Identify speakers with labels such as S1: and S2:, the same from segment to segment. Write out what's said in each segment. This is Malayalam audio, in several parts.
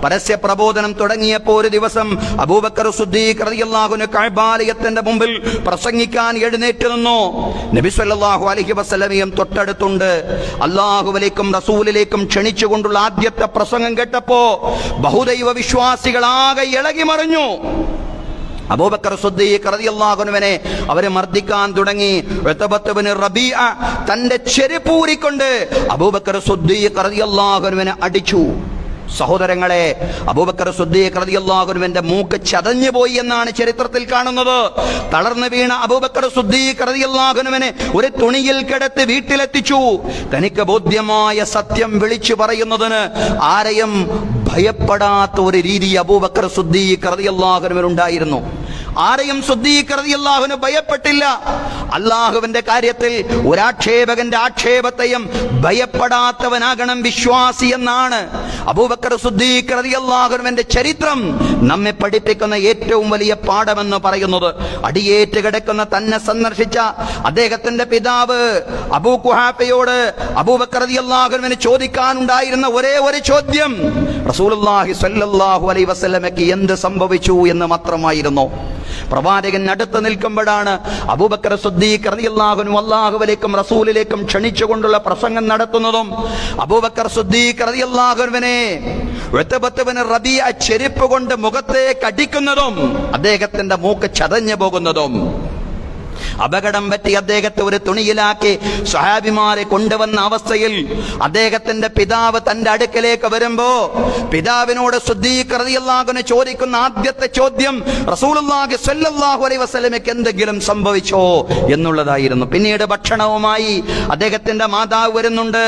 S1: പരസ്യ പ്രബോധനം തുടങ്ങിയപ്പോൾ ഒരു ദിവസം അബൂബക്കർ സിദ്ദീഖ് റളിയല്ലാഹു അൻഹു കഅബാലയത്തിന്റെ മുമ്പിൽ പ്രസംഗിക്കാൻ എഴുന്നേറ്റ് നിന്നു. നബി സല്ലല്ലാഹു അലൈഹി വസല്ലമയും തൊട്ടടുത്തുണ്ട്. അല്ലാഹുവിലേക്കും റസൂലിലേക്കും ക്ഷണിച്ചുകൊണ്ടുള്ള ആദ്യത്തെ പ്രസംഗം കേട്ടപ്പോ ബഹുദൈവ വിശ്വാസികളാകെ ഇളകി മറിഞ്ഞു. അബൂബക്കർ സിദ്ദീഖ് റളിയല്ലാഹു അൻഹുവിനെ അവരെ മർദ്ദിക്കാൻ തുടങ്ങി. ഉത്ബത്ത് ഇബ്നു റബീഅ തന്റെ ചെരുപ്പൂരിക്കൊണ്ട് അബൂബക്കർ സിദ്ദീഖ് റളിയല്ലാഹു അൻഹുവിനെ അടിച്ചു. സഹോദരങ്ങളെ, അബൂബക്കർ സിദ്ദീഖ് റളിയല്ലാഹു അൻഹുവിന്റെ മൂക്ക് ചതഞ്ഞു പോയി എന്നാണ് ചരിത്രത്തിൽ കാണുന്നത്. തളർന്നു വീണ അബൂബക്കർ സിദ്ദീഖ് റളിയല്ലാഹു അൻഹുവിനെ ഒരു തുണിയിൽ കിടത്തി വീട്ടിലെത്തിച്ചു. തനിക്ക് ബോധ്യമായ സത്യം വിളിച്ചു പറയുന്നതിന് ആരെയും ഭയപ്പെടാത്ത ഒരു രീതി അബൂബക്കർ സിദ്ദീഖ് റളിയല്ലാഹു അൻഹുവിനുണ്ടായിരുന്നു. ആരെയും സിദ്ദീഖ് റളിയല്ലാഹു അൻഹു ഭയപ്പെട്ടില്ല. അല്ലാഹുവിന്റെ കാര്യത്തിൽ ഒരാക്ഷേപകന്റെ ആക്ഷേപത്തെയും ഭയപ്പെടാത്തവനാകണം വിശ്വാസി എന്നാണ് അബൂബക്കർ സിദ്ദീഖ് റളിയല്ലാഹു അൻഹുവിന്റെ ചരിത്രം നമ്മെ പഠിപ്പിക്കുന്ന ഏറ്റവും വലിയ പാഠമെന്ന് പറയുന്നത്. അടിയേറ്റ് കിടക്കുന്ന തന്നെ സന്ദർശിച്ച അദ്ദേഹത്തിന്റെ പിതാവ് അബൂ ഖുഹാഫയോട് അബൂബക്കർ റളിയല്ലാഹു അൻഹുവിന് ചോദിക്കാനുണ്ടായിരുന്ന ഒരേ ഒരു ചോദ്യം റസൂലുള്ളാഹി സ്വല്ലല്ലാഹു അലൈഹി വസല്ലമയ്ക്ക് എന്ത് സംഭവിച്ചു എന്ന് മാത്രമായിരുന്നു. പ്രവാചകൻ അടുത്ത് നിൽക്കുമ്പോഴാണ് അബൂബക്കർ സിദ്ദീഖ് റളിയല്ലാഹു അൻഹു അല്ലാഹുവിലേക്കും റസൂലിലേക്കും ക്ഷണിച്ചുകൊണ്ടുള്ള പ്രസംഗം നടത്തുന്നതും അബൂബക്കർ സിദ്ദീഖ് റളിയല്ലാഹു അൻഹുവിനെ ഉത്ബത്ത് ഇബ്നു റബീഅ ചെരുപ്പ് കൊണ്ട് മുഖത്തേക്ക് അടിക്കുന്നതും അദ്ദേഹത്തിന്റെ മൂക്ക് ചതഞ്ഞു പോകുന്നതും അപകടം പറ്റി അദ്ദേഹത്തെ ഒരു തുണിയിലാക്കി സ്വഹാബിമാരെ കൊണ്ടുവന്ന അവസ്ഥയിൽ അദ്ദേഹത്തിന്റെ പിതാവ് തന്റെ അടുക്കലേക്ക് വരുമ്പോ പിതാവിനോട് സിദ്ദീഖ് റളിയല്ലാഹു അൻഹു ചോദിക്കുന്ന ആദ്യത്തെ ചോദ്യം റസൂലുള്ളാഹി സ്വല്ലല്ലാഹു അലൈഹി വസല്ലമയ്ക്ക് എന്തെങ്കിലും സംഭവിച്ചോ എന്നുള്ളതായിരുന്നു. പിന്നീട് ഭക്ഷണവുമായി അദ്ദേഹത്തിന്റെ മാതാവ് വരുന്നുണ്ട്.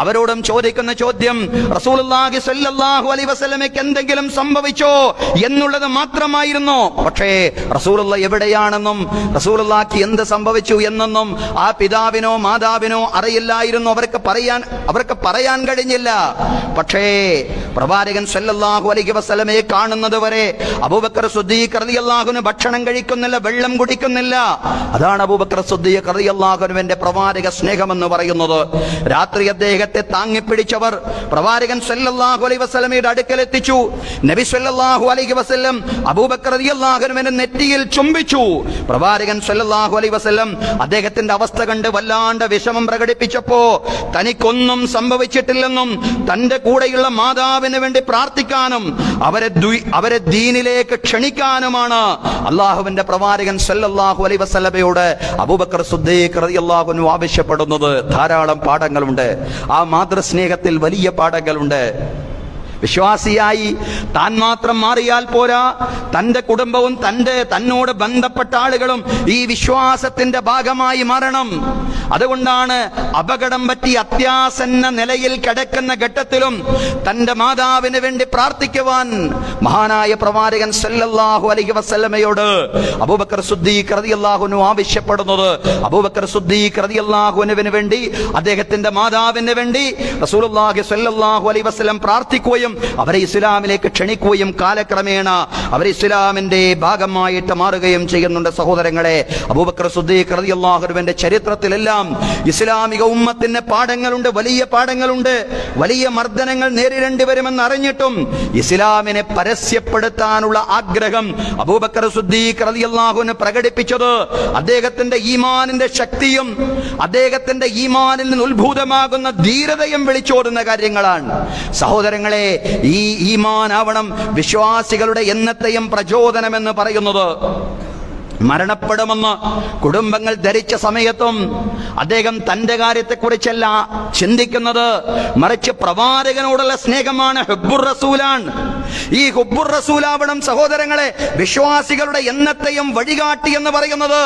S1: അവരോടും ചോദിക്കുന്ന ചോദ്യം റസൂലുള്ളാഹി സ്വല്ലല്ലാഹു അലൈഹി വസല്ലമയ്ക്ക് എന്തെങ്കിലും സംഭവിച്ചോ എന്നുള്ളത് മാത്രമായിരുന്നു. പക്ഷേ റസൂലുള്ളാഹി എവിടെയാണെന്നും റസൂലുള്ളാഹി എന്ത് സംഭവിച്ചു എന്നൊന്നും ആ പിതാവിനോ മാതാവിനോ അറിയില്ലായിരുന്നു. അവർക്ക് പറയാൻ കഴിഞ്ഞില്ല. പക്ഷേ പ്രവാചകൻ സല്ലല്ലാഹു അലൈഹി വസല്ലമയെ കാണുന്നത് വരെ അബൂബക്കർ സിദ്ദീഖ് റളിയല്ലാഹു അൻഹു ഭക്ഷണം കഴിക്കുന്നില്ല, വെള്ളം കുടിക്കുന്നില്ല. അതാണ് അബൂബക്കർ സിദ്ദീഖ് റളിയല്ലാഹു അൻഹുവിന്റെ പ്രവാചക സ്നേഹമെന്ന് പറയുന്നത്. രാത്രി അദ്ദേഹത്തെ താങ്ങിപ്പിടിച്ചവർ പ്രവാചകൻ സല്ലല്ലാഹു അലൈഹി വസല്ലമയുടെ അടുക്കൽ എത്തിച്ചു. നബി സല്ലല്ലാഹു അലൈഹി വസല്ലം അബൂബക്കർ റളിയല്ലാഹു അൻഹുവിന്റെ നെറ്റിയിൽ ചുംബിച്ചു. പ്രവാചകൻ സല്ലല്ലാഹു അലൈഹി വസല്ലം അദ്ദേഹത്തിന്റെ അവസ്ഥ കണ്ട് വല്ലാണ്ട് വിഷമം പ്രകടിപ്പിച്ചപ്പോ തനിക്കൊന്നും സംഭവിച്ചിട്ടില്ലെന്നും തന്റെ കൂടെയുള്ള മാതാവിന് വേണ്ടി പ്രാർത്ഥിക്കാനും അവരെ ദീനിലേക്ക് ക്ഷണിക്കാനുമാണ് അള്ളാഹുവിന്റെ പ്രവാചകൻ സല്ലല്ലാഹു അലൈഹി വസല്ലമയോട് അബൂബക്കർ സിദ്ദീഖ് റളിയല്ലാഹു അൻഹു ആവശ്യപ്പെടുന്നത്. ധാരാളം പാഠങ്ങളുണ്ട്. ആ മാതൃസ്നേഹത്തിൽ വലിയ പാഠങ്ങളുണ്ട്. വിശ്വാസിയായി താൻ മാത്രം മാറിയാൽ പോരാ, തന്റെ കുടുംബവും തന്നോട് ബന്ധപ്പെട്ട ആളുകളും ഈ വിശ്വാസത്തിന്റെ ഭാഗമായി മാറണം. അതുകൊണ്ടാണ് അപകടം പറ്റി അത്യാസന്ന നിലയിൽ കിടക്കുന്ന ഘട്ടത്തിലും തന്റെ മാതാവിന് വേണ്ടി പ്രാർത്ഥിക്കുവാൻ മഹാനായ പ്രവാചകൻ സല്ലല്ലാഹു അലൈഹി വസല്ലമയോട് അബൂബക്കർ സിദ്ദീഖ് റളിയല്ലാഹു അൻഹു ആവശ്യപ്പെടുന്നത്. അബൂബക്കർ സിദ്ദീഖ് റളിയല്ലാഹു അൻഹുവിന് വേണ്ടി അദ്ദേഹത്തിന്റെ മാതാവിന് വേണ്ടി റസൂലുള്ളാഹി സ്വല്ലല്ലാഹു അലൈഹി വസല്ലം പ്രാർത്ഥിക്കുകയും അവരെ ഇസ്ലാമിലേക്ക് ക്ഷണിക്കുകയും കാലക്രമേണ അവരെ ഇസ്ലാമിന്റെ ഭാഗമായിട്ട് മാറുകയും ചെയ്യുന്നുണ്ട്. സഹോദരങ്ങളെ, അബൂബക്കർ സിദ്ദീഖ് റളിയല്ലാഹു അൻഹുവിന്റെ ചരിത്രത്തിലെല്ലാം ഇസ്ലാമിക ഉമ്മത്തിന് പാഠങ്ങളുണ്ട്, വലിയ പാഠങ്ങളുണ്ട്. വലിയ മർദ്ദനങ്ങൾ നേരിടേണ്ടി വരുമെന്ന് അറിഞ്ഞിട്ടും ഇസ്ലാമിനെ പരസ്യപ്പെടുത്താനുള്ള ആഗ്രഹം അബൂബക്കർ സിദ്ദീഖ് റളിയല്ലാഹു അൻഹു പ്രകടിപ്പിച്ചത് അദ്ദേഹത്തിന്റെ ഈമാനിന്റെ ശക്തിയും അദ്ദേഹത്തിന്റെ ഈമാനിൽ നിന്ന് ഉത്ഭൂതമാകുന്ന ധീരതയും വിളിച്ചോടുന്ന കാര്യങ്ങളാണ്. സഹോദരങ്ങളെ, ഈ ഈമാനാവണം വിശ്വാസികളുടെ എന്നത്തെയും പ്രചോദനമെന്ന് പറയുന്നത്. മരണപ്പെടുമെന്ന് കുടുംബങ്ങൾ ധരിച്ച സമയത്തും അദ്ദേഹം തന്റെ കാര്യത്തെക്കുറിച്ചല്ല ചിന്തിക്കുന്നത്, മറിച്ച് പ്രവാചകനോടുള്ള സ്നേഹമാണ്, ഹുബ്ബുർ റസൂലാണ്. ഈ ഹുബ്ബുർ റസൂലാവണം സഹോദരങ്ങളെ വിശ്വാസികളുടെ എന്നത്തെയും വഴികാട്ടി എന്ന് പറയുന്നത്.